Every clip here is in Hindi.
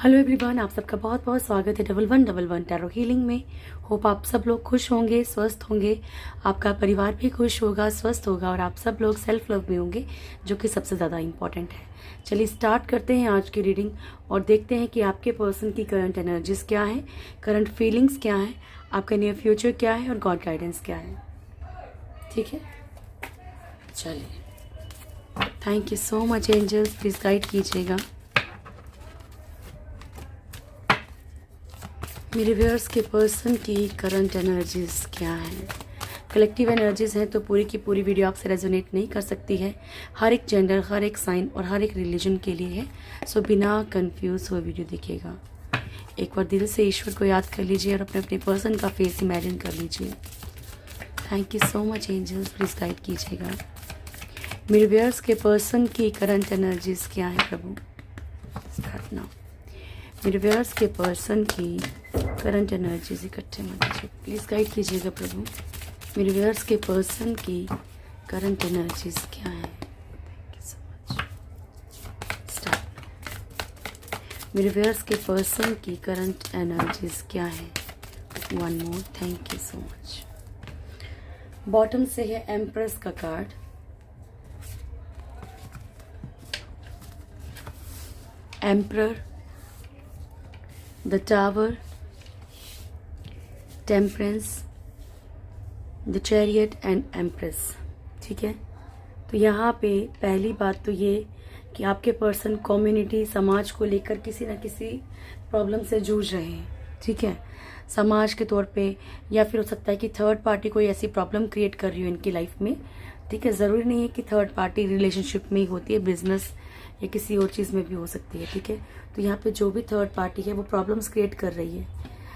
हेलो एवरीवन, आप सबका बहुत बहुत स्वागत है 1111 टैरो हीलिंग में। होप आप सब लोग खुश होंगे, स्वस्थ होंगे, आपका परिवार भी खुश होगा, स्वस्थ होगा और आप सब लोग सेल्फ लव में होंगे, जो कि सबसे ज़्यादा इम्पॉर्टेंट है। चलिए स्टार्ट करते हैं आज की रीडिंग और देखते हैं कि आपके पर्सन की करंट एनर्जीज क्या है, करंट फीलिंग्स क्या है, आपका नियर फ्यूचर क्या है और गॉड गाइडेंस क्या है। ठीक है, चलिए। Thank you so much angels, please guide कीजिएगा। मेरे व्यूअर्स के पर्सन की करंट एनर्जीज क्या है। कलेक्टिव एनर्जीज हैं तो पूरी की पूरी वीडियो आपसे रेजोनेट नहीं कर सकती है। हर एक जेंडर, हर एक साइन और हर एक रिलीजन के लिए है। सो बिना कंफ्यूज हुए वीडियो देखिएगा। एक बार दिल से ईश्वर को याद कर लीजिए और अपने अपने पर्सन का फेस इमेजिन कर लीजिए। Thank you so much angels, please guide कीजिएगा। मेरे व्यूअर्स के पर्सन की करंट एनर्जीज क्या है प्रभु। Start now. मेरे व्यूअर्स के पर्सन की करंट एनर्जीज इकट्ठे मत कीजिए, प्लीज़ गाइड कीजिएगा प्रभु। मेरे व्यूअर्स के पर्सन की करंट एनर्जीज क्या है। Thank you so much. Start. मेरे व्यूअर्स के पर्सन की करंट एनर्जीज क्या है। One more, thank you so much. Bottom से है एम्प्रेस का card, emperor, the tower, temperance, the chariot and empress. ठीक है, तो यहाँ पे पहली बात तो ये कि आपके पर्सन कम्युनिटी, समाज को लेकर किसी न किसी प्रॉब्लम से जूझ रहे हैं। ठीक है, समाज के तौर पे या फिर हो सकता है कि थर्ड पार्टी कोई ऐसी प्रॉब्लम क्रिएट कर रही हो इनकी लाइफ में। ठीक है, ज़रूरी नहीं है कि थर्ड पार्टी रिलेशनशिप में ही होती है, बिजनेस या किसी और चीज़ में भी हो सकती है। ठीक है, तो यहाँ पे जो भी थर्ड पार्टी है वो प्रॉब्लम्स क्रिएट कर रही है।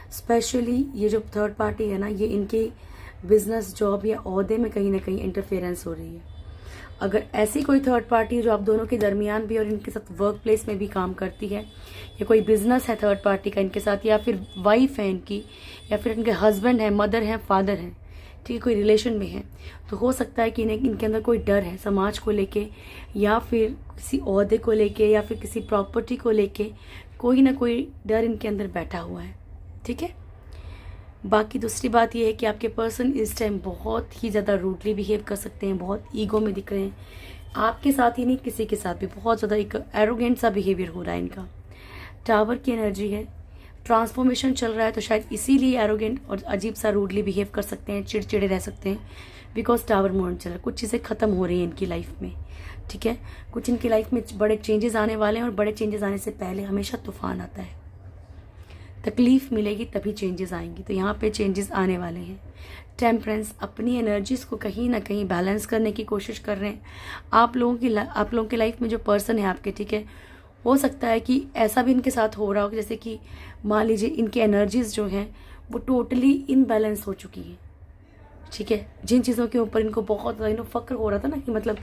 स्पेशली ये जो थर्ड पार्टी है ना, ये इनके बिजनेस, जॉब या ओहदे में कहीं ना कहीं इंटरफेरेंस हो रही है। अगर ऐसी कोई थर्ड पार्टी जो आप दोनों के दरमियान भी और इनके साथ वर्क प्लेस में भी काम करती है, या कोई बिजनेस है थर्ड पार्टी का इनके साथ, या फिर वाइफ है इनकी, या फिर इनके हस्बैंड है, मदर है, फादर है, ठीक है, कोई रिलेशन में है, तो हो सकता है कि इनके अंदर कोई डर है समाज को लेके, या फिर किसी ओहदे को लेके, या फिर किसी प्रॉपर्टी को लेके कोई ना कोई डर इनके अंदर बैठा हुआ है। ठीक है, बाकी दूसरी बात यह है कि आपके पर्सन इस टाइम बहुत ही ज़्यादा रूडली बिहेव कर सकते हैं, बहुत ईगो में दिख रहे हैं। आपके साथ ही नहीं, किसी के साथ भी बहुत ज़्यादा एक एरोगेंट सा बिहेवियर हो रहा है इनका। टावर की एनर्जी है, ट्रांसफॉर्मेशन चल रहा है, तो शायद इसीलिए एरोगेंट और अजीब सा रूडली बिहेव कर सकते हैं, चिड़चिड़े रह सकते हैं, बिकॉज टावर मोड चल रहा है। कुछ चीज़ें ख़त्म हो रही हैं इनकी लाइफ में। ठीक है, कुछ इनकी लाइफ में बड़े चेंजेस आने वाले हैं और बड़े चेंजेस आने से पहले हमेशा तूफान आता है, तकलीफ मिलेगी तभी चेंजेस आएंगी। तो यहाँ पे चेंजेस आने वाले हैं। टेम्परेंस, अपनी एनर्जीज को कहीं ना कहीं बैलेंस करने की कोशिश कर रहे हैं। आप लोगों की लाइफ में जो पर्सन है आपके, ठीक है, हो सकता है कि ऐसा भी इनके साथ हो रहा हो जैसे कि मान लीजिए इनकी एनर्जीज जो हैं वो टोटली इनबैलेंस हो चुकी हैं। ठीक है, जिन चीज़ों के ऊपर इनको बहुत ज़्यादा फक्र हो रहा था ना, कि मतलब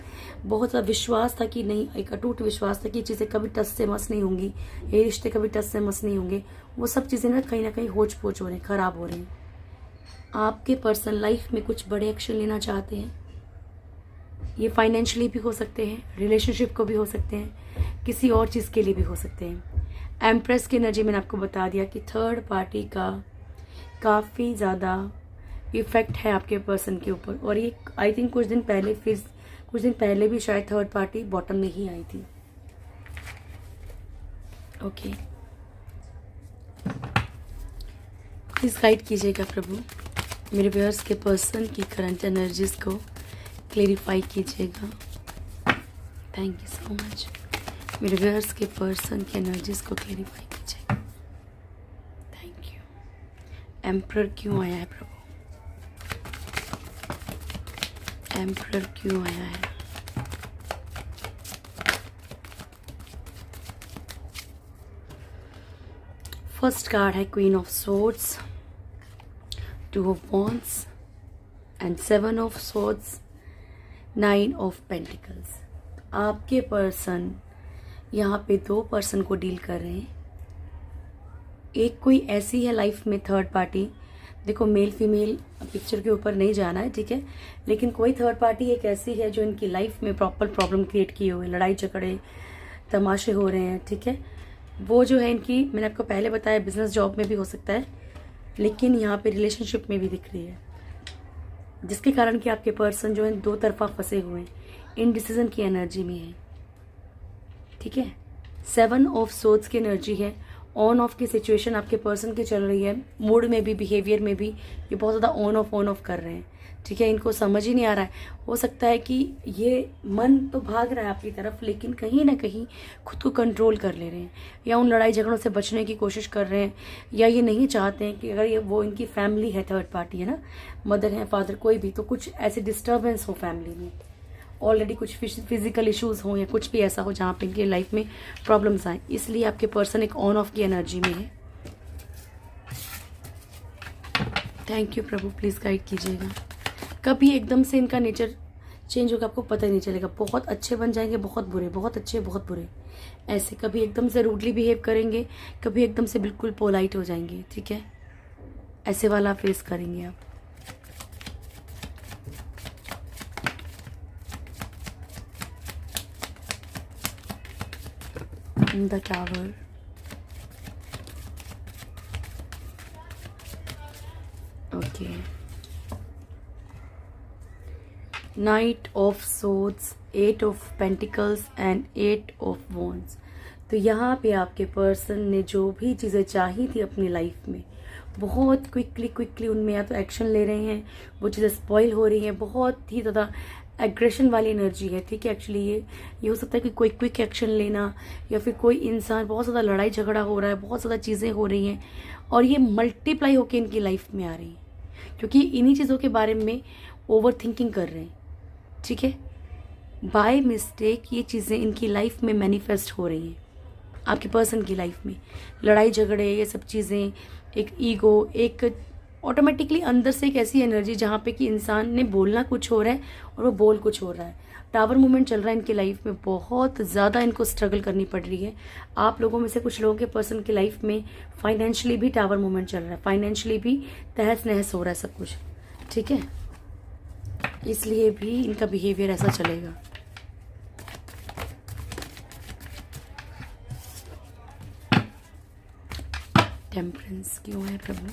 बहुत ज़्यादा विश्वास था कि नहीं, एक अटूट विश्वास था कि चीज़ें कभी टस से मस नहीं होंगी, ये रिश्ते कभी टस से मस नहीं होंगे, वो सब चीज़ें ना कहीं होच पोच हो रही हैं, ख़राब हो रही हैं। आपके पर्सन लाइफ में कुछ बड़े एक्शन लेना चाहते हैं। ये फाइनेंशियली भी हो सकते हैं, रिलेशनशिप को भी हो सकते हैं, किसी और चीज़ के लिए भी हो सकते हैं। एम्प्रेस की एनर्जी मैंने आपको बता दिया कि थर्ड पार्टी का काफ़ी ज़्यादा इफेक्ट है आपके पर्सन के ऊपर। और ये आई थिंक कुछ दिन पहले भी शायद थर्ड पार्टी बॉटम में ही आई थी। ओके, प्लीज गाइड कीजिएगा प्रभु। मेरे व्यूअर्स के पर्सन की करंट एनर्जीज को क्लेरिफाई कीजिएगा। Thank you so much. मेरे व्यूअर्स के पर्सन की एनर्जीज को क्लेरिफाई कीजिएगा। Thank you. एम्परर क्यों आया है प्रभु, एम्परर क्यों आया है। फर्स्ट कार्ड है queen of swords, two of wands and seven of swords, nine of pentacles. आपके पर्सन यहाँ पे दो पर्सन को डील कर रहे हैं। एक कोई ऐसी है लाइफ में थर्ड पार्टी, देखो मेल फीमेल पिक्चर के ऊपर नहीं जाना है, ठीक है, लेकिन कोई थर्ड पार्टी एक ऐसी है जो इनकी लाइफ में प्रॉपर प्रॉब्लम क्रिएट किए हुए, लड़ाई झगड़े तमाशे हो रहे हैं। ठीक है, वो जो है इनकी, मैंने आपको पहले बताया बिजनेस जॉब में भी हो सकता है, लेकिन यहाँ पे रिलेशनशिप में भी दिख रही है, जिसके कारण कि आपके पर्सन जो है दो तरफा फंसे हुए हैं, इनडिसीजन की एनर्जी में है। ठीक है, 7 ऑफ सोर्ड्स की एनर्जी है। ऑन ऑफ की सिचुएशन आपके पर्सन की चल रही है, मूड में भी, बिहेवियर में भी ये बहुत ज़्यादा ऑन ऑफ कर रहे हैं। ठीक है, इनको समझ ही नहीं आ रहा है। हो सकता है कि ये मन तो भाग रहा है आपकी तरफ, लेकिन कहीं ना कहीं खुद को कंट्रोल कर ले रहे हैं, या उन लड़ाई झगड़ों से बचने की कोशिश कर रहे हैं, या ये नहीं चाहते हैं कि अगर ये वो इनकी फैमिली है, थर्ड पार्टी है ना, मदर है, फादर, कोई भी, तो कुछ ऐसे डिस्टर्बेंस हो फैमिली में, ऑलरेडी कुछ फिजिकल इश्यूज हो या कुछ भी ऐसा हो जहाँ पे इनकी लाइफ में प्रॉब्लम्स आए, इसलिए आपके पर्सन एक ऑन ऑफ की एनर्जी में है। Thank you Prabhu, please guide कीजिएगा। कभी एकदम से इनका नेचर चेंज होगा, आपको पता ही नहीं चलेगा। बहुत अच्छे बन जाएंगे, बहुत बुरे, बहुत अच्छे, बहुत बुरे, ऐसे। कभी एकदम से रूडली बिहेव करेंगे, कभी एकदम से बिल्कुल पोलाइट हो जाएंगे। ठीक है, ऐसे वाला फेस करेंगे आप। The tower, okay, night of swords, 8 of pentacles and 8 of wands. तो यहाँ पे आपके पर्सन ने जो भी चीज़ें चाही थी अपनी लाइफ में, बहुत क्विकली उनमें या तो एक्शन ले रहे हैं, वो चीज़ें स्पॉइल हो रही हैं, बहुत ही ज़्यादा एग्रेशन वाली एनर्जी है। ठीक है, एक्चुअली ये हो सकता है कि कोई क्विक एक्शन लेना, या फिर कोई इंसान, बहुत ज़्यादा लड़ाई झगड़ा हो रहा है, बहुत ज़्यादा चीज़ें हो रही हैं, और ये मल्टीप्लाई होकर इनकी लाइफ में आ रही है, क्योंकि इन्हीं चीज़ों के बारे में ओवर थिंकिंग कर रहे हैं। ठीक है, बाय मिस्टेक ये चीज़ें इनकी लाइफ में मैनिफेस्ट हो रही हैं, आपके पर्सन की लाइफ में। लड़ाई झगड़े, ये सब चीज़ें, एक ईगो, एक ऑटोमेटिकली अंदर से एक ऐसी एनर्जी जहाँ पे कि इंसान ने बोलना कुछ हो रहा है और वो बोल कुछ हो रहा है। टावर मूवमेंट चल रहा है इनकी लाइफ में, बहुत ज़्यादा इनको स्ट्रगल करनी पड़ रही है। आप लोगों में से कुछ लोगों के पर्सन की लाइफ में फाइनेंशियली भी टावर मूवमेंट चल रहा है, फाइनेंशियली भी तहस नहस हो रहा है सब कुछ। ठीक है, इसलिए भी इनका बिहेवियर ऐसा चलेगा। टेम्परेंस क्यों है प्रभु?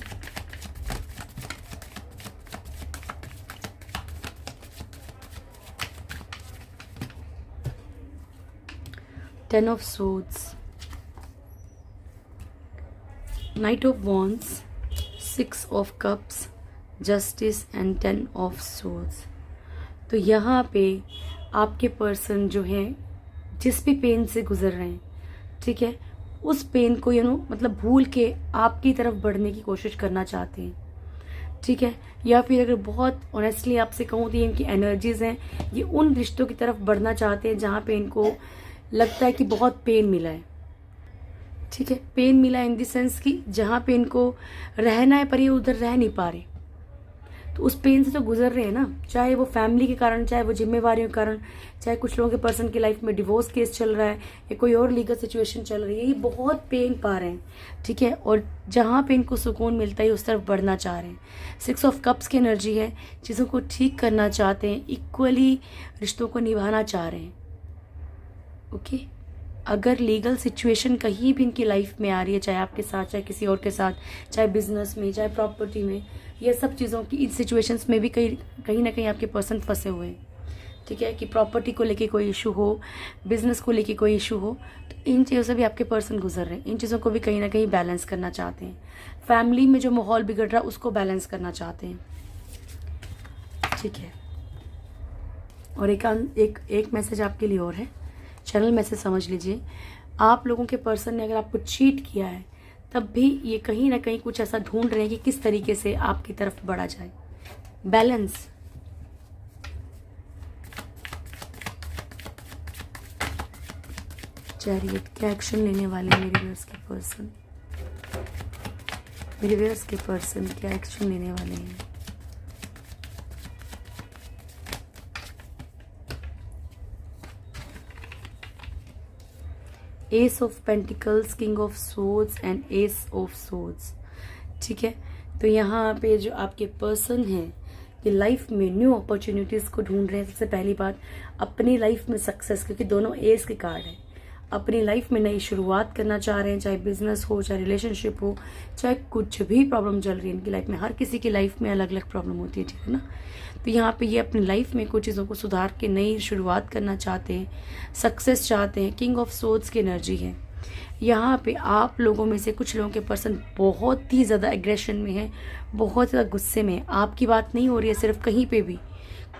Ten of swords, knight of wands, 6 of cups, justice and 10 of swords. तो यहाँ पे आपके पर्सन जो है जिस भी पेन से गुजर रहे हैं, ठीक है, उस पेन को मतलब भूल के आपकी तरफ बढ़ने की कोशिश करना चाहते हैं। ठीक है, या फिर अगर बहुत ऑनेस्टली आपसे कहूँ तो ये इनकी एनर्जीज हैं, ये उन रिश्तों की तरफ बढ़ना चाहते हैं जहाँ पे इनको लगता है कि बहुत पेन मिला है। ठीक है, पेन मिला इन द सेंस कि जहाँ पे इनको रहना है पर ये उधर रह नहीं पा रहे, तो उस पेन से तो गुजर रहे हैं ना, चाहे वो फैमिली के कारण, चाहे वो जिम्मेवारियों के कारण, चाहे कुछ लोगों के पर्सन की लाइफ में डिवोर्स केस चल रहा है या कोई और लीगल सिचुएशन चल रही है, ये बहुत पेन पा रहे हैं। ठीक है, और जहाँ पे इनको सुकून मिलता है उस तरफ बढ़ना चाह रहे हैं। 6 ऑफ कप्स की एनर्जी है, चीज़ों को ठीक करना चाहते हैं, इक्वली रिश्तों को निभाना चाह रहे हैं। ओके, अगर लीगल सिचुएशन कहीं भी इनकी लाइफ में आ रही है, चाहे आपके साथ, चाहे किसी और के साथ, चाहे बिजनेस में, चाहे प्रॉपर्टी में, ये सब चीज़ों की इन सिचुएशंस में भी कहीं ना कहीं आपके पर्सन फंसे हुए हैं। ठीक है, कि प्रॉपर्टी को लेके कोई इशू हो, बिजनेस को लेके कोई इशू हो, तो इन चीज़ों से भी आपके पर्सन गुजर रहे हैं। इन चीज़ों को भी कहीं ना कहीं बैलेंस करना चाहते हैं। फैमिली में जो माहौल बिगड़ रहा है उसको बैलेंस करना चाहते हैं। ठीक है, और एक मैसेज आपके लिए और है, चैनल मैसेज समझ लीजिए। आप लोगों के पर्सन ने अगर आपको चीट किया है, तब भी ये कहीं ना कहीं कुछ ऐसा ढूंढ रहे हैं कि किस तरीके से आपकी तरफ बढ़ा जाए। बैलेंस, चैरियट, क्या एक्शन लेने वाले मेरे व्यूअर्स के पर्सन? मेरे व्यूअर्स के पर्सन क्या एक्शन लेने वाले हैं? S of pentacles, king of swords and S of swords. ठीक है, तो यहाँ पे जो आपके पर्सन हैं ये लाइफ में न्यू अपॉर्चुनिटीज़ को ढूंढ रहे हैं। सबसे पहली बात, अपनी लाइफ में सक्सेस, क्योंकि दोनों एस के कार्ड हैं। अपनी लाइफ में नई शुरुआत करना चाह रहे हैं, चाहे बिजनेस हो, चाहे रिलेशनशिप हो, चाहे कुछ भी प्रॉब्लम चल रही है इनकी लाइफ में। हर किसी की लाइफ में अलग अलग प्रॉब्लम होती है, ठीक है ना। तो यहाँ पे ये अपनी लाइफ में कुछ चीज़ों को सुधार के नई शुरुआत करना चाहते हैं, सक्सेस चाहते हैं। किंग ऑफ सोर्ड्स की एनर्जी है यहाँ पे। आप लोगों में से कुछ लोगों के पर्सन बहुत ही ज़्यादा एग्रेशन में है, बहुत ज़्यादा गुस्से में है। आपकी बात नहीं हो रही है, सिर्फ कहीं पे भी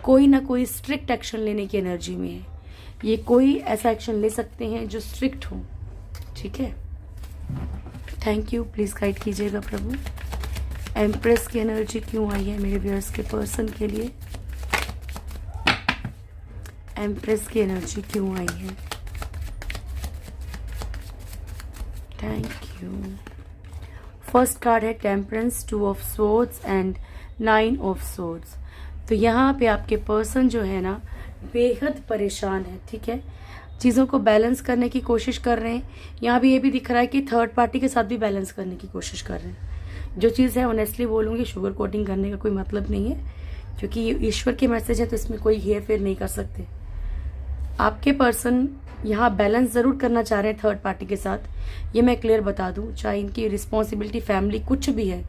कोई ना कोई स्ट्रिक्ट एक्शन लेने की एनर्जी में है। ये कोई ऐसा एक्शन ले सकते हैं जो स्ट्रिक्ट हो, ठीक है। थैंक यू, प्लीज़ गाइड कीजिएगा प्रभु। एम्प्रेस की एनर्जी क्यों आई है मेरे व्यूअर्स के पर्सन के लिए? एम्प्रेस की एनर्जी क्यों आई है? Thank you. फर्स्ट कार्ड है temperance, 2 of swords and 9 of swords. तो यहाँ पे आपके पर्सन जो है ना बेहद परेशान है, ठीक है। चीज़ों को बैलेंस करने की कोशिश कर रहे हैं। यहाँ भी ये भी दिख रहा है कि थर्ड पार्टी के साथ भी बैलेंस करने की कोशिश कर रहे हैं। जो चीज़ है ऑनेस्टली बोलूँगी, शुगर कोटिंग करने का कोई मतलब नहीं है, क्योंकि ये ईश्वर की मैसेज है तो इसमें कोई हेर फेर नहीं कर सकते। आपके पर्सन यहाँ बैलेंस ज़रूर करना चाह रहे हैं थर्ड पार्टी के साथ, ये मैं क्लियर बता दूँ। चाहे इनकी रिस्पॉन्सिबिलिटी, फैमिली कुछ भी है,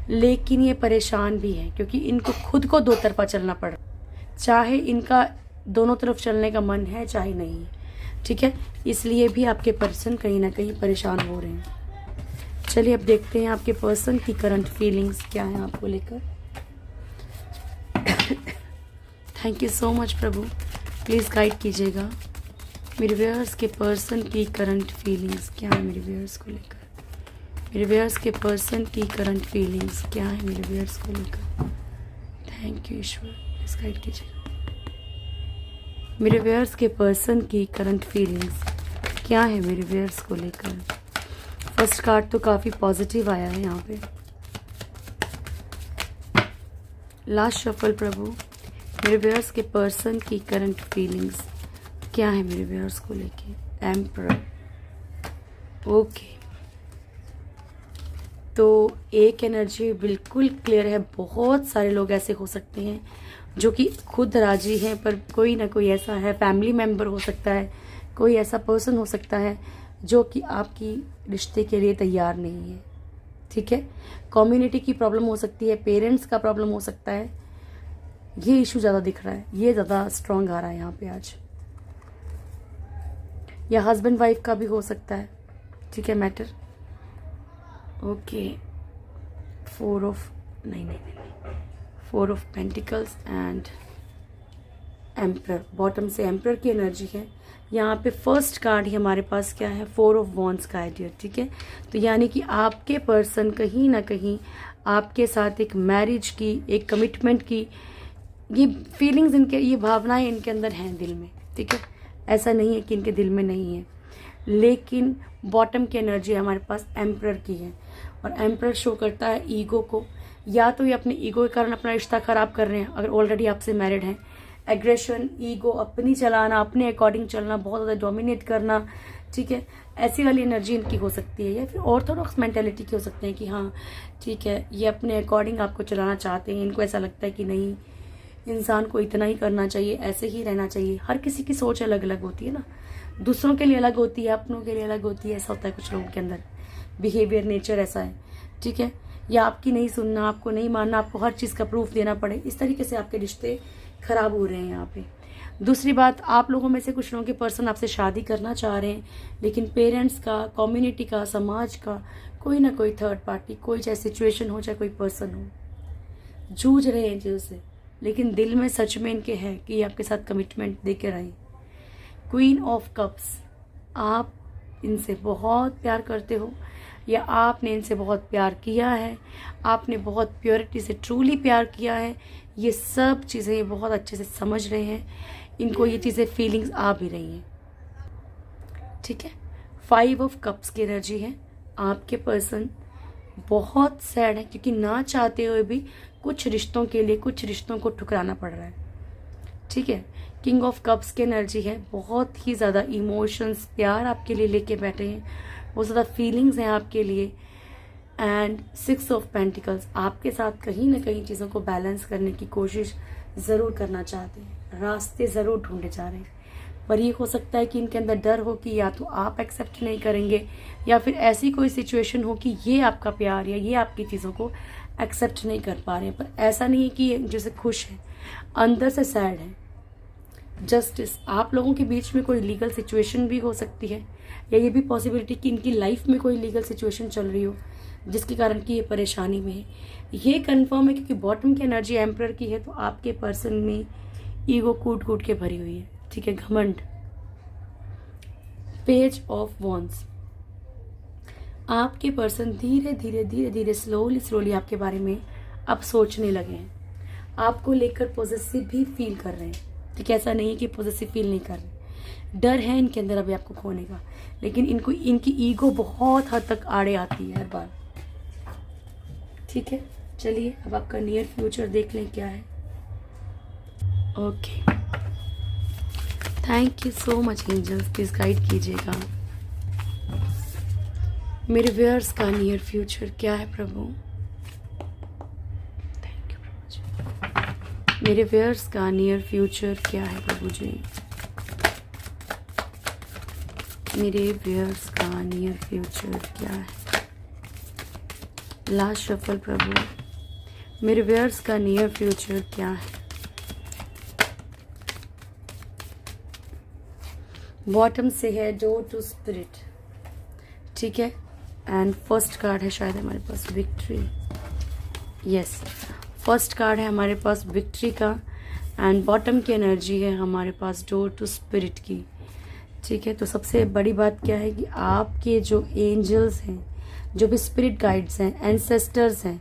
लेकिन ये परेशान भी है क्योंकि इनको खुद को दो तरफा चलना पड़ रहा है। चाहे इनका दोनों तरफ चलने का मन है, चाहे नहीं, ठीक है। इसलिए भी आपके पर्सन कहीं ना कहीं परेशान हो रहे हैं। चलिए अब देखते हैं आपके पर्सन की करंट फीलिंग्स क्या है आपको लेकर। Thank you so much Prabhu, please guide कीजिएगा मेरे व्यूअर्स के पर्सन की करंट फीलिंग्स क्या है मेरे व्यूअर्स को लेकर। मेरे व्यूअर्स के पर्सन की करंट फीलिंग्स क्या है मेरे व्यूअर्स को लेकर। Thank you Ishwar, please guide कीजिएगा मेरे व्यूअर्स के पर्सन की करंट फीलिंग्स क्या है मेरे व्यूअर्स को लेकर। फर्स्ट कार्ड तो काफ़ी पॉजिटिव आया है यहाँ पे। लास्ट शफल प्रभु, मेरे व्यूअर्स के पर्सन की करंट फीलिंग्स क्या है मेरे व्यूअर्स को लेके। Emperor, okay. तो एक एनर्जी बिल्कुल क्लियर है। बहुत सारे लोग ऐसे हो सकते हैं जो कि खुद राजी हैं, पर कोई ना कोई ऐसा है, फैमिली मेम्बर हो सकता है, कोई ऐसा पर्सन हो सकता है जो कि आपकी रिश्ते के लिए तैयार नहीं है, ठीक है। कम्युनिटी की प्रॉब्लम हो सकती है, पेरेंट्स का प्रॉब्लम हो सकता है। ये इशू ज़्यादा दिख रहा है, ये ज़्यादा स्ट्रांग आ रहा है यहाँ पे आज। या हस्बैंड वाइफ का भी हो सकता है, ठीक है, matter. Okay, 4 of pentacles and emperor. Bottom से एम्परर की एनर्जी है। यहाँ पे फर्स्ट कार्ड ही हमारे पास क्या है, 4 ऑफ वॉन्ड्स का आइडिया, ठीक है। तो यानी कि आपके पर्सन कहीं ना कहीं आपके साथ एक मैरिज की, एक कमिटमेंट की ये फीलिंग्स, इनके ये भावनाएं इनके अंदर हैं दिल में, ठीक है। ऐसा नहीं है कि इनके दिल में नहीं है, लेकिन बॉटम की एनर्जी हमारे पास एम्परर की है। और एम्परर शो करता है ईगो को। या तो ये अपने ईगो के कारण अपना रिश्ता खराब कर रहे हैं, अगर ऑलरेडी आपसे मैरिड हैं। एग्रेशन, ईगो, अपनी चलाना, अपने अकॉर्डिंग चलना, बहुत ज़्यादा डोमिनेट करना, ठीक है, ऐसी वाली एनर्जी इनकी हो सकती है। या फिर ऑर्थोडॉक्स मेंटेलिटी की हो सकते हैं कि हाँ ठीक है, ये अपने अकॉर्डिंग आपको चलाना चाहते हैं। इनको ऐसा लगता है कि नहीं, इंसान को इतना ही करना चाहिए, ऐसे ही रहना चाहिए। हर किसी की सोच अलग अलग होती है ना, दूसरों के लिए अलग होती है, अपनों के लिए अलग होती है। ऐसा होता है कुछ लोगों के अंदर, बिहेवियर, नेचर ऐसा है, ठीक है। या आपकी नहीं सुनना, आपको नहीं मानना, आपको हर चीज़ का प्रूफ देना पड़े, इस तरीके से आपके रिश्ते खराब हो रहे हैं यहाँ पे। दूसरी बात, आप लोगों में से कुछ लोगों के पर्सन आपसे शादी करना चाह रहे हैं, लेकिन पेरेंट्स का, कम्युनिटी का, समाज का कोई ना कोई थर्ड पार्टी, कोई चाहे सिचुएशन हो, चाहे कोई पर्सन हो, जूझ रहे हैं चीज़ों से, लेकिन दिल में सच में इनके है कि आपके साथ कमिटमेंट देकर आए। क्वीन ऑफ कप्स, आप इनसे बहुत प्यार करते हो या आपने इनसे बहुत प्यार किया है, आपने बहुत प्योरिटी से ट्रूली प्यार किया है। ये सब चीज़ें ये बहुत अच्छे से समझ रहे हैं, इनको ये चीज़ें फीलिंग्स आ भी रही हैं, ठीक है। 5 ऑफ कप्स की एनर्जी है। आपके पर्सन बहुत सैड है क्योंकि ना चाहते हुए भी कुछ रिश्तों के लिए कुछ रिश्तों को ठुकराना पड़ रहा है, ठीक है। किंग ऑफ कप्स की एनर्जी है। बहुत ही ज़्यादा इमोशंस, प्यार आपके लिए लेके बैठे हैं, बहुत ज़्यादा फीलिंग्स हैं आपके लिए। एंड 6 ऑफ पेंटिकल्स, आपके साथ कहीं ना कहीं चीज़ों को बैलेंस करने की कोशिश ज़रूर करना चाहते हैं, रास्ते ज़रूर ढूंढे जा रहे हैं, पर ये हो सकता है कि इनके अंदर डर हो कि या तो आप एक्सेप्ट नहीं करेंगे या फिर ऐसी कोई सिचुएशन हो कि ये आपका प्यार या ये आपकी चीज़ों को एक्सेप्ट नहीं कर पा रहे हैं। पर ऐसा नहीं है कि ये जैसे खुश है, अंदर से सैड है। जस्टिस, आप लोगों के बीच में कोई लीगल सिचुएशन भी हो सकती है, या ये भी पॉसिबिलिटी कि इनकी लाइफ में कोई लीगल सिचुएशन चल रही हो जिसके कारण कि ये परेशानी में है। ये कंफर्म है क्योंकि बॉटम की एनर्जी एम्परर की है, तो आपके पर्सन में ईगो कूट कूट के भरी हुई है, ठीक है, घमंड। पेज ऑफ वॉन्ड्स, आपके पर्सन धीरे धीरे धीरे धीरे स्लोली आपके बारे में अब सोचने लगे हैं, आपको लेकर पॉजिटिव भी फील कर रहे हैं, ठीक है। ऐसा नहीं है कि पॉजिटिव फील नहीं कर रहे, डर है इनके अंदर अभी आपको खोने का, लेकिन इनको इनकी ईगो बहुत हद तक आड़े आती है हर बार, ठीक है। चलिए अब आपका नियर फ्यूचर देख लें क्या है। Okay, thank you so much angels, please guide कीजिएगा मेरे व्यूअर्स का नियर फ्यूचर क्या है प्रभु। थैंक यू प्रभु जी। मेरे व्यूअर्स का नियर फ्यूचर क्या है प्रभु जी। मेरे व्यूअर्स का नियर फ्यूचर क्या है। लास्ट शफल प्रभु, मेरे व्यूअर्स का नियर फ्यूचर क्या है। बॉटम से है डोर टू स्पिरिट, ठीक है। एंड फर्स्ट कार्ड है शायद हमारे पास विक्ट्री, यस, फर्स्ट कार्ड है हमारे पास विक्ट्री का, एंड बॉटम की एनर्जी है हमारे पास डोर टू स्पिरिट की, ठीक है। तो सबसे बड़ी बात क्या है कि आपके जो एंजल्स हैं, जो भी स्पिरिट गाइड्स हैं, एंसेस्टर्स हैं,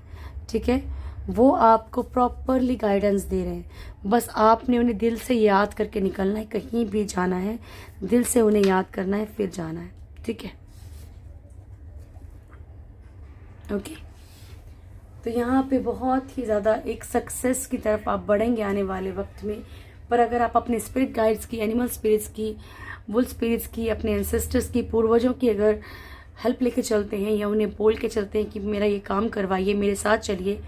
ठीक है, वो आपको प्रॉपरली गाइडेंस दे रहे हैं। बस आपने उन्हें दिल से याद करके निकलना है, कहीं भी जाना है दिल से उन्हें याद करना है, फिर जाना है, ठीक है। ओके, तो यहाँ पे बहुत ही ज़्यादा एक सक्सेस की तरफ आप बढ़ेंगे आने वाले वक्त में। पर अगर आप अपने स्पिरिट गाइड्स की, एनिमल स्पिरिट्स की, बुल स्पिरिट्स की, अपने एंसेस्टर्स की, पूर्वजों की अगर हेल्प लेके चलते हैं या उन्हें बोल के चलते हैं कि मेरा ये काम करवाइए, मेरे साथ चलिए,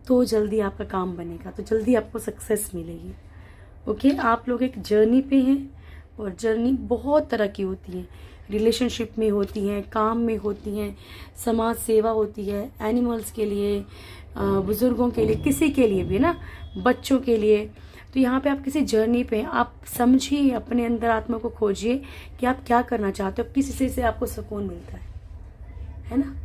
तो जल्दी आपका काम बनेगा, तो जल्दी आपको सक्सेस मिलेगी। ओके, आप लोग एक जर्नी पे हैं और जर्नी बहुत तरह की होती है, रिलेशनशिप में होती हैं, काम में होती हैं, समाज सेवा होती है, एनिमल्स के लिए, बुजुर्गों के लिए, किसी के लिए भी ना, बच्चों के लिए। तो यहाँ पे आप किसी जर्नी पे, आप समझिए, अपने अंदर आत्मा को खोजिए कि आप क्या करना चाहते हो, किस चीज़ से आपको सुकून मिलता है ना।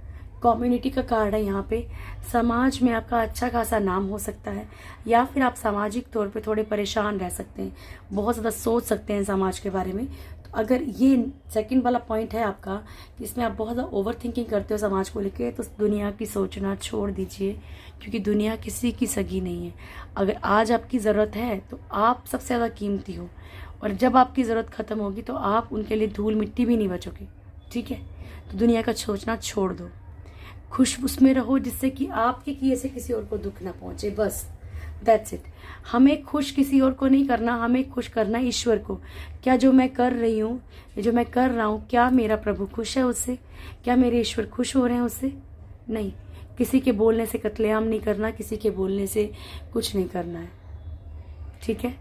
कम्युनिटी का कार्ड है यहाँ पे, समाज में आपका अच्छा खासा नाम हो सकता है, या फिर आप सामाजिक तौर पे थोड़े परेशान रह सकते हैं, बहुत ज़्यादा सोच सकते हैं समाज के बारे में। तो अगर ये सेकंड वाला पॉइंट है आपका, इसमें आप बहुत ज़्यादा ओवर थिंकिंग करते हो समाज को लेकर, तो दुनिया की सोचना छोड़ दीजिए, क्योंकि दुनिया किसी की सगी नहीं है। अगर आज आपकी ज़रूरत है तो आप सबसे ज़्यादा कीमती हो, और जब आपकी ज़रूरत ख़त्म होगी तो आप उनके लिए धूल मिट्टी भी नहीं बचोगे, ठीक है। तो दुनिया का सोचना छोड़ दो, खुश उसमें रहो जिससे कि आपके किए से किसी और को दुख ना पहुंचे, बस दैट्स इट। हमें खुश किसी और को नहीं करना, हमें खुश करना ईश्वर को। क्या जो मैं कर रही हूँ, जो मैं कर रहा हूँ, क्या मेरा प्रभु खुश है उससे? क्या मेरे ईश्वर खुश हो रहे हैं उससे? नहीं। किसी के बोलने से कत्लेआम नहीं करना, किसी के बोलने से कुछ नहीं करना है, ठीक है।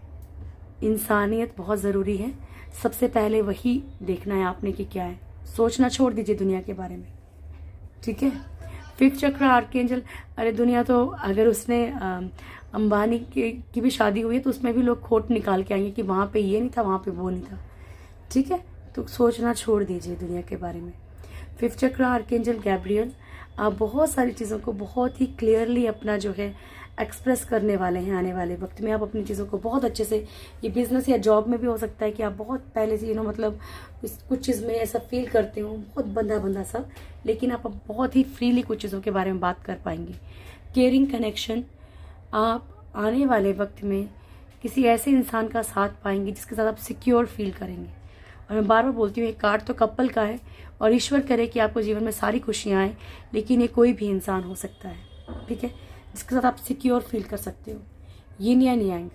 इंसानियत बहुत ज़रूरी है, सबसे पहले वही देखना है आपने कि क्या है। सोचना छोड़ दीजिए दुनिया के बारे में, ठीक है। फिफ्थ चक्र आर्कएंजल, अरे दुनिया तो अगर उसने अंबानी की भी शादी हुई है तो उसमें भी लोग खोट निकाल के आएंगे कि वहाँ पे ये नहीं था, वहाँ पे वो नहीं था, ठीक है। तो सोचना छोड़ दीजिए दुनिया के बारे में। फिफ्थ चक्र आर्कएंजल गैब्रियल, आप बहुत सारी चीज़ों को बहुत ही क्लियरली अपना जो है एक्सप्रेस करने वाले हैं आने वाले वक्त में। आप अपनी चीज़ों को बहुत अच्छे से, ये बिजनेस या जॉब में भी हो सकता है कि आप बहुत पहले से मतलब कुछ चीज़ में ऐसा फील करते हो, बहुत बंधा बंधा सा, लेकिन आप बहुत ही फ्रीली कुछ चीज़ों के बारे में बात कर पाएंगे। केयरिंग कनेक्शन, आप आने वाले वक्त में किसी ऐसे इंसान का साथ पाएंगे जिसके साथ आप सिक्योर फील करेंगे। और मैं बार बार बोलती हूँ, ये कार्ड तो कपल का है, और ईश्वर करे कि आपको जीवन में सारी खुशियाँ आए, लेकिन ये कोई भी इंसान हो सकता है, ठीक है, जिसके साथ आप सिक्योर फील कर सकते हो। यिन या यांग,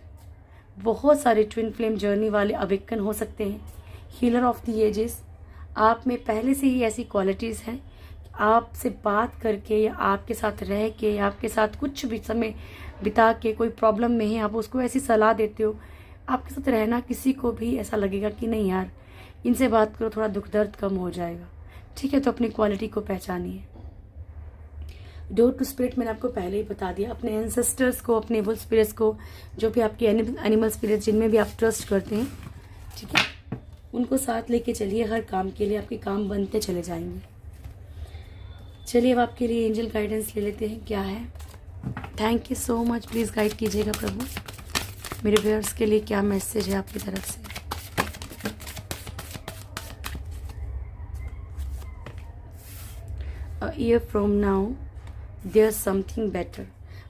बहुत सारे ट्विन फ्लेम जर्नी वाले अवेकन हो सकते हैं। हीलर ऑफ द एजेस, आप में पहले से ही ऐसी क्वालिटीज़ हैं, आपसे बात करके या आपके साथ रह के या आपके साथ कुछ भी समय बिता के कोई प्रॉब्लम में है, आप उसको ऐसी सलाह देते हो, आपके साथ रहना किसी को भी ऐसा लगेगा कि नहीं यार, इनसे बात करो, थोड़ा दुख दर्द कम हो जाएगा। ठीक है, तो अपनी क्वालिटी को पहचानिए। डोर टू स्पिरिट मैंने आपको पहले ही बता दिया। अपने एंसेस्टर्स को, अपने वुल्फ स्पिरिट्स को, जो भी आपके एनिमल स्पिरिट्स जिनमें भी आप ट्रस्ट करते हैं, ठीक है, उनको साथ लेके चलिए हर काम के लिए, आपके काम बनते चले जाएंगे। चलिए अब आपके लिए एंजल गाइडेंस ले लेते हैं, क्या है। Thank you so much. Please guide कीजिएगा प्रभु, मेरे व्यूअर्स के लिए क्या मैसेज है आपकी तरफ से। A year from now there's something better।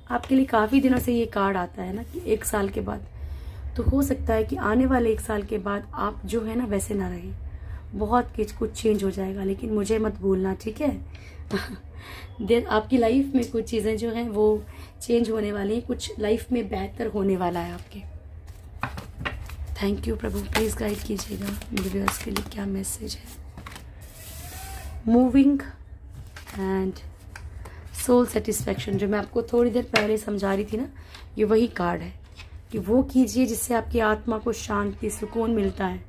आपके लिए काफ़ी दिनों से ये कार्ड आता है ना कि 1 साल के बाद, तो हो सकता है कि आने वाले 1 साल के बाद आप जो है ना वैसे ना रहें, बहुत कुछ चेंज हो जाएगा। लेकिन मुझे मत भूलना, ठीक है। आपकी लाइफ में कुछ चीज़ें जो हैं वो चेंज होने वाली हैं, कुछ लाइफ में बेहतर होने वाला है आपके। Thank you Prabhu, please guide कीजिएगा मेरे व्यूअर्स के लिए क्या मैसेज है। मूविंग एंड सोल सेटिस्फैक्शन, जो मैं आपको थोड़ी देर पहले समझा रही थी ना, ये वही कार्ड है कि वो कीजिए जिससे आपकी आत्मा को शांति, सुकून मिलता है।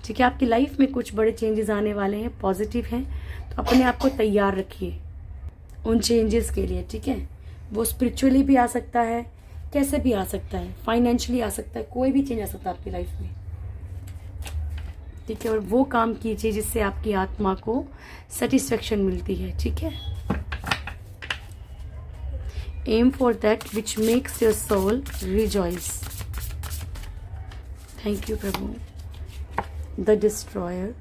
ठीक है, आपकी लाइफ में कुछ बड़े चेंजेस आने वाले हैं, पॉजिटिव हैं, तो अपने आप को तैयार रखिए उन चेंजेस के लिए। ठीक है, वो स्पिरिचुअली भी आ सकता है, कैसे भी आ सकता है, फाइनेंशियली आ सकता है, कोई भी चेंज आ सकता है आपकी लाइफ में। ठीक है, और वो काम कीजिए जिससे आपकी आत्मा को सेटिस्फेक्शन मिलती है। ठीक है, aim for that which makes your soul rejoice. Thank you प्रभु। The destroyer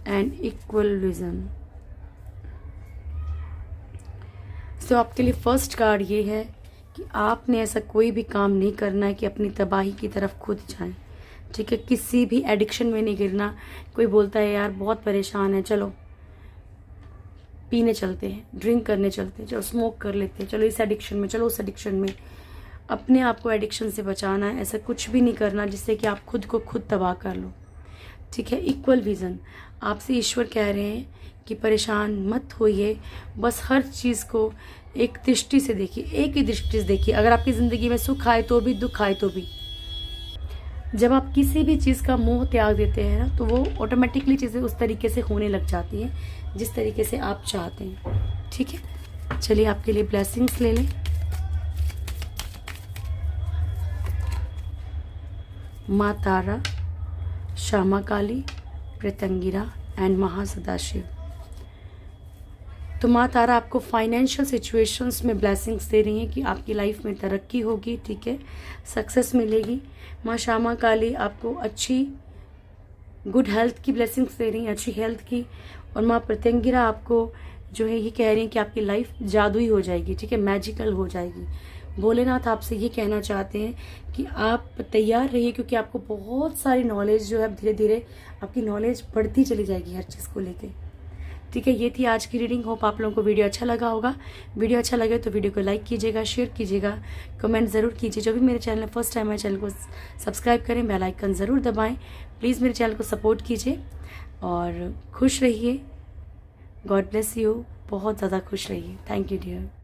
and equal vision. तो आपके लिए फर्स्ट कार्ड ये है कि आपने ऐसा कोई भी काम नहीं करना है कि अपनी तबाही की तरफ खुद जाएं। ठीक है, किसी भी एडिक्शन में नहीं गिरना। कोई बोलता है यार बहुत परेशान है, चलो पीने चलते हैं, ड्रिंक करने चलते हैं, चलो स्मोक कर लेते हैं, चलो इस एडिक्शन में, चलो उस एडिक्शन में। अपने आप को एडिक्शन से बचाना है, ऐसा कुछ भी नहीं करना जिससे कि आप खुद को खुद तबाह कर लो। ठीक है, इक्वल विजन, आपसे ईश्वर कह रहे हैं कि परेशान मत होइए, बस हर चीज़ को एक दृष्टि से देखिए, एक ही दृष्टि से देखिए। अगर आपकी ज़िंदगी में सुख आए तो भी, दुख आए तो भी, जब आप किसी भी चीज़ का मोह त्याग देते हैं ना, तो वो ऑटोमेटिकली चीज़ें उस तरीके से होने लग जाती हैं जिस तरीके से आप चाहते हैं। ठीक है, चलिए आपके लिए ब्लेसिंग्स ले लें। माँ तारा, श्यामा काली, प्रेतंगिरा एंड महासदाशिव। तो माँ तारा आपको फाइनेंशियल सिचुएशंस में ब्लेसिंग्स दे रही हैं कि आपकी लाइफ में तरक्की होगी। ठीक है, सक्सेस मिलेगी। माँ श्यामा काली आपको अच्छी गुड हेल्थ की ब्लेसिंग्स दे रही हैं, अच्छी हेल्थ की। और माँ प्रत्यंगिरा आपको जो है ये कह रही हैं कि आपकी लाइफ जादुई हो जाएगी। ठीक है, मैजिकल हो जाएगी। भोलेनाथ आपसे ये कहना चाहते हैं कि आप तैयार रहिए, क्योंकि आपको बहुत सारी नॉलेज जो है धीरे धीरे आपकी नॉलेज बढ़ती चली जाएगी हर चीज़ को लेके। ठीक है, ये थी आज की रीडिंग। होप आप लोगों को वीडियो अच्छा लगा होगा। वीडियो अच्छा लगे तो वीडियो को लाइक कीजिएगा, शेयर कीजिएगा, कमेंट ज़रूर कीजिए। जो भी मेरे चैनल फर्स्ट टाइम है, चैनल को सब्सक्राइब करें, बेल आइकन ज़रूर दबाएं। प्लीज़ मेरे चैनल को सपोर्ट कीजिए और खुश रहिए। गॉड ब्लेस यू, बहुत ज़्यादा खुश रहिए। Thank you dear.